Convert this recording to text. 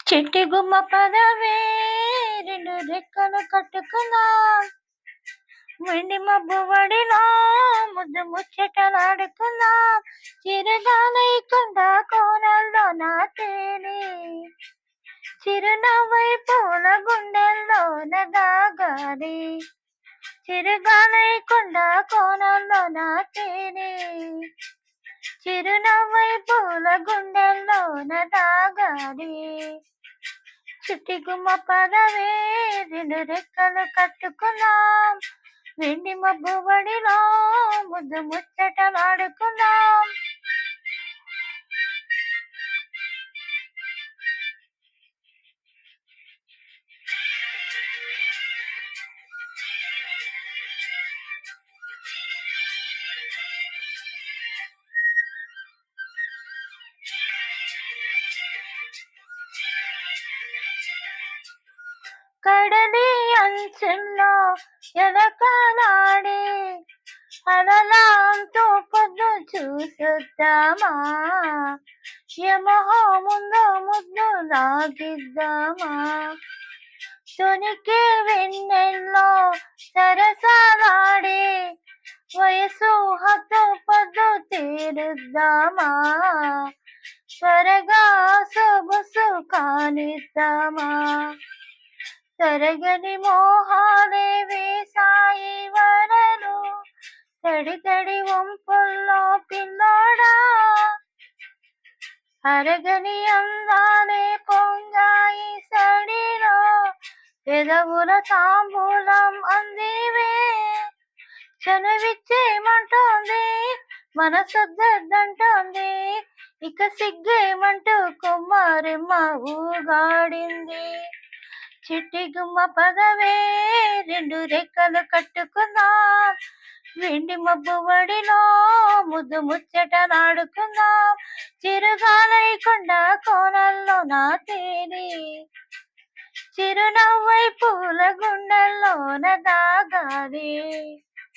చిట్టి గుమ్మ పదవే రెండు రెక్కలు కట్టుకుందాం, వెండి మబ్బు వడిలో ముద్దు ముచ్చటలాడుకుందాం. చిరుగాలై కొండ కోనల్లో నా తేలి, చిరునవ్వై పూల గుండెల్లోన దాగాలి. చిరుగాలై కొండ కోనల్లో నా తేలి, చిరునవ్వై పూల గుండెల్లోన దాగాలి. చిట్టి గుమ్మ పదవే రెండు రెక్కలు కట్టుకుందాం, వెండి మబ్బు వడిలో ముద్దు ముచ్చటలాడుకుందాం. కడలి అంచుల్లో ఎలకలాడే అలలాంతో పొద్దు చూసొద్దామా, యమహో ముందు ముద్దు లాగిద్దామా. తొనికి వెన్నెల్లో సరసాలాడే వయసు హద్దు పొద్దు తేలుద్దామా, త్వరగా సొగసు కానిద్దామా. తరగని మోహాలే వేసాయి వరలు, తడి తడి వంపుల్లో పిల్లోడా. అరగని అందాలే పొంగాయి సడిలో, పెదవుల తాంబూలం అందివే. చనువిచ్చేమంటోంది మనసొద్దంటోంది, ఇక సిగ్గేమంటూ కొమ్మారెమ్మ ఊగాడింది. చిట్టి గుమ్మ పదవే రెండు రెక్కలు కట్టుకుందాం, వెండి మబ్బు వడిలో ముద్దు ముచ్చటలాడుకుందాం. చిరుగాలై కొండ కోనల్లో నా తేలి, చిరునవ్వై పూల గుండెల్లోన దాగాలి.